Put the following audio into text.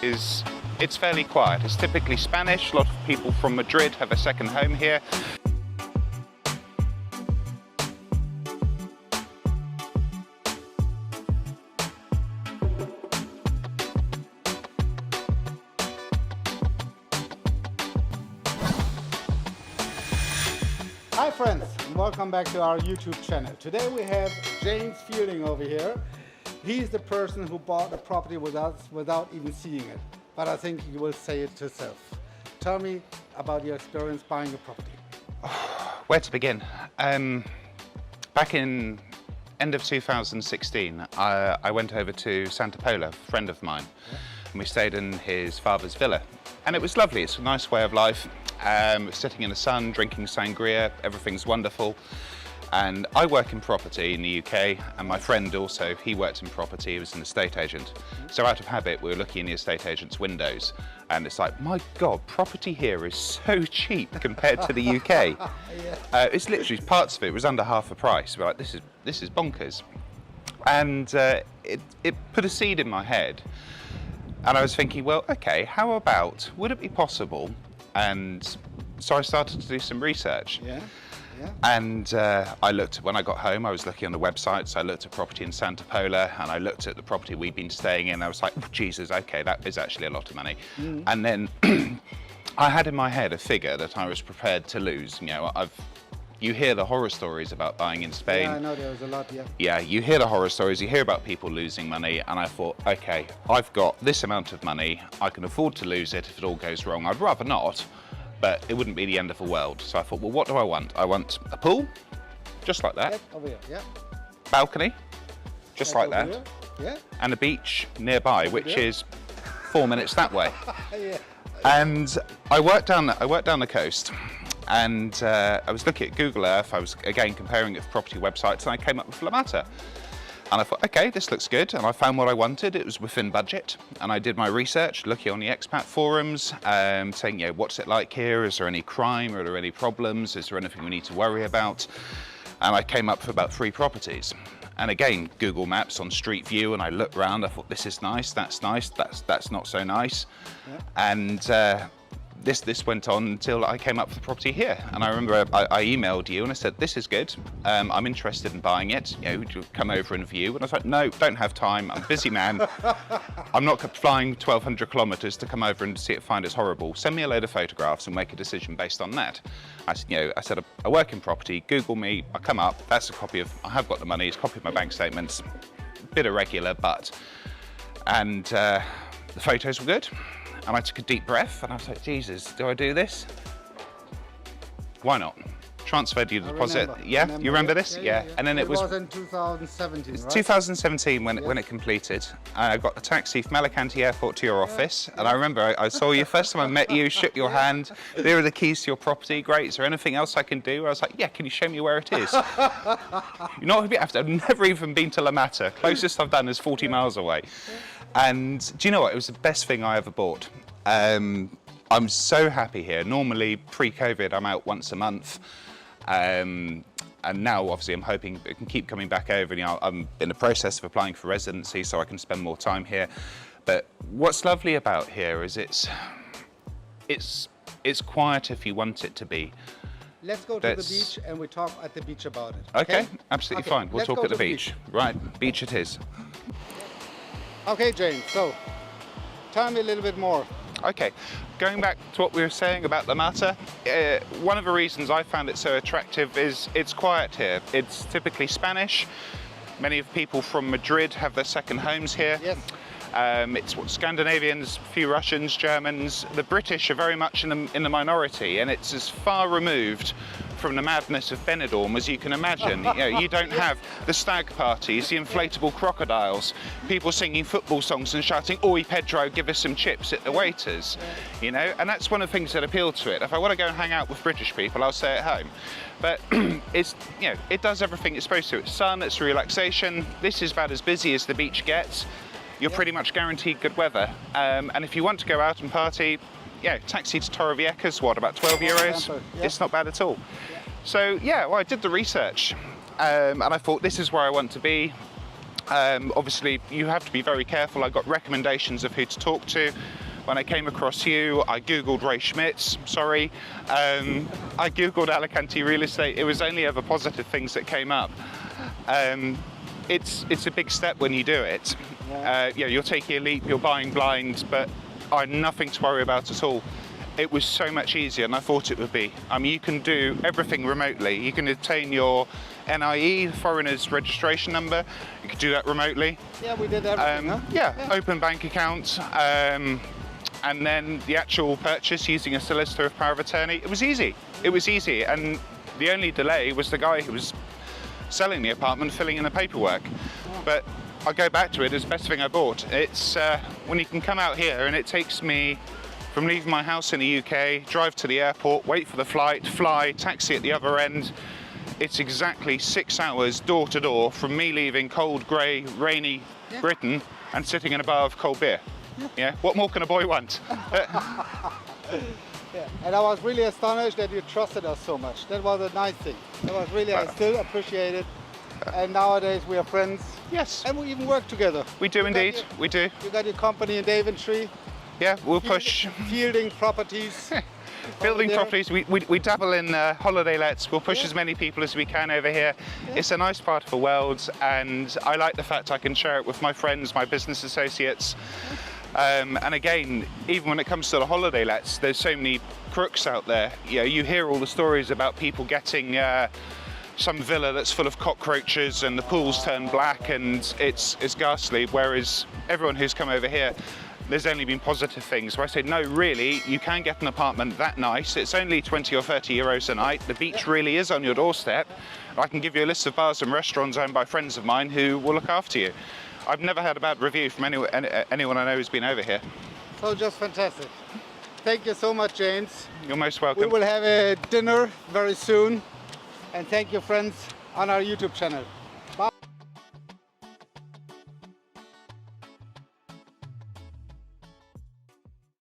it's fairly quiet. It's typically Spanish. A lot of people from Madrid have a second home here. Hi friends, and welcome back to our YouTube channel. Today we have James Fielding over here. He's the person who bought a property with us without even seeing it. But I think you will say it yourself. Tell me about your experience buying a property. Where to begin? Back in end of 2016, I went over to Santa Pola, a friend of mine, and we stayed in his father's villa. And it was lovely. It's a nice way of life. Sitting in the sun, drinking sangria, everything's wonderful. And I work in property in the UK, and my friend also, he worked in property, he was an estate agent. So out of habit, we were looking in the estate agent's windows, and it's like, my God, property here is so cheap compared to the UK. It's literally, parts of it was under half the price. We're like, this is bonkers. And it put a seed in my head, and I was thinking, well, okay, how about, would it be possible? And so I started to do some research. And I looked, when I got home, I was looking on the websites. I looked at property in Santa Pola, and I looked at the property we'd been staying in. I was like, oh, Jesus, okay, that is actually a lot of money. And then I had in my head a figure that I was prepared to lose. You know, you hear the horror stories about buying in Spain. Yeah, I know there was a lot, Yeah, you hear the horror stories, you hear about people losing money, and I thought, okay, I've got this amount of money, I can afford to lose it if it all goes wrong. I'd rather not, but it wouldn't be the end of the world. So I thought, well, what do I want? I want a pool, just like that. Over here, Balcony, just like that. Here. And a beach nearby, which is 4 minutes that way. And I worked down the coast. And I was looking at Google Earth, I was again comparing it with property websites, and I came up with La Mata. And I thought, okay, this looks good, and I found what I wanted. It was within budget, and I did my research, looking on the expat forums, saying, you know, what's it like here? Is there any crime? Are there any problems? Is there anything we need to worry about? And I came up with about 3 properties. And again, Google Maps on Street View, and I looked around, I thought, this is nice, that's not so nice. And this went on until I came up with the property here. And I remember I emailed you and I said, this is good. I'm interested in buying it. You know, would you come over and view? And I was like, no, don't have time. I'm a busy man. I'm not flying 1,200 kilometers to come over and see it, find it's horrible. Send me a load of photographs and make a decision based on that. I said, I work in property, Google me, I come up, that's a copy of, I have got the money, it's a copy of my bank statements, a bit irregular, and the photos were good. And I took a deep breath and I was like, Jesus, do I do this? Why not? Transferred you the deposit. You remember this? Yeah. And then it was in 2017, right? 2017 when it completed. I got a taxi from Alicante Airport to your office. And I remember I saw you first time I met you, shook your hand. There are the keys to your property. Great. Is there anything else I can do? I was like, yeah, can you show me where it is? You're not I've never even been to La Mata. Closest I've done is 40 miles away. And do you know what? It was the best thing I ever bought. I'm so happy here. Normally, pre-COVID, I'm out once a month. And now, obviously, I'm hoping it can keep coming back over. You know, I'm in the process of applying for residency, so I can spend more time here. But what's lovely about here is it's quiet if you want it to be. Let's go to the beach and we talk at the beach about it. Okay, absolutely fine. We'll talk at the beach. Right, beach it is. Okay, James, so tell me a little bit more. Okay, going back to what we were saying about La Mata, one of the reasons I found it so attractive is it's quiet here. It's typically Spanish. Many of the people from Madrid have their second homes here. Yes. It's what Scandinavians, a few Russians, Germans. The British are very much in the minority, and it's as far removed from the madness of Benidorm as you can imagine. You know, you don't have the stag parties, the inflatable crocodiles, people singing football songs and shouting, "Oi Pedro, give us some chips" at the waiters. You know, and that's one of the things that appeal to it. If I want to go and hang out with British people, I'll stay at home. But it's, you know, it does everything it's supposed to. It's sun, it's relaxation. This is about as busy as the beach gets. You're pretty much guaranteed good weather. And if you want to go out and party, yeah, taxi to Torrevieja's, what, about 12 euros? It's not bad at all. So yeah, well, I did the research and I thought this is where I want to be. Obviously, you have to be very careful. I got recommendations of who to talk to. When I came across you, I Googled Ray Schmitz, sorry. I Googled Alicante Real Estate. It was only ever positive things that came up. It's a big step when you do it. Yeah, you're taking a leap, you're buying blind, but I had nothing to worry about at all. It was so much easier than I thought it would be. I mean, you can do everything remotely. You can obtain your NIE, foreigner's registration number. You can do that remotely. Yeah, we did everything, huh? Yeah, open bank account. And then the actual purchase using a solicitor of power of attorney. It was easy. It was easy. And the only delay was the guy who was selling the apartment filling in the paperwork. But I go back to it as the best thing I bought. It's when you can come out here, and it takes me from leaving my house in the UK, drive to the airport, wait for the flight, fly, taxi at the other end. It's exactly 6 hours door to door from me leaving cold, grey, rainy Britain and sitting in a bar of cold beer. Yeah, what more can a boy want? Yeah. And I was really astonished that you trusted us so much. That was a nice thing. That was really, I still appreciate it. And nowadays we are friends. Yes. And we even work together. We do indeed, we do. You got your company in Daventry. Yeah, we'll push. Fielding properties. Building properties, we dabble in holiday lets. We'll push as many people as we can over here. It's a nice part of the world, and I like the fact I can share it with my friends, my business associates. And again, even when it comes to the holiday lets, there's so many crooks out there. You know, you hear all the stories about people getting some villa that's full of cockroaches and the pool's turned black, and it's ghastly. Whereas everyone who's come over here, there's only been positive things. Where I say, no, really, you can get an apartment that nice. It's only 20 or 30 euros a night. The beach really is on your doorstep. I can give you a list of bars and restaurants owned by friends of mine who will look after you. I've never had a bad review from anyone I know who's been over here. So just fantastic. Thank you so much, James. You're most welcome. We will have a dinner very soon. And thank you, friends, on our YouTube channel.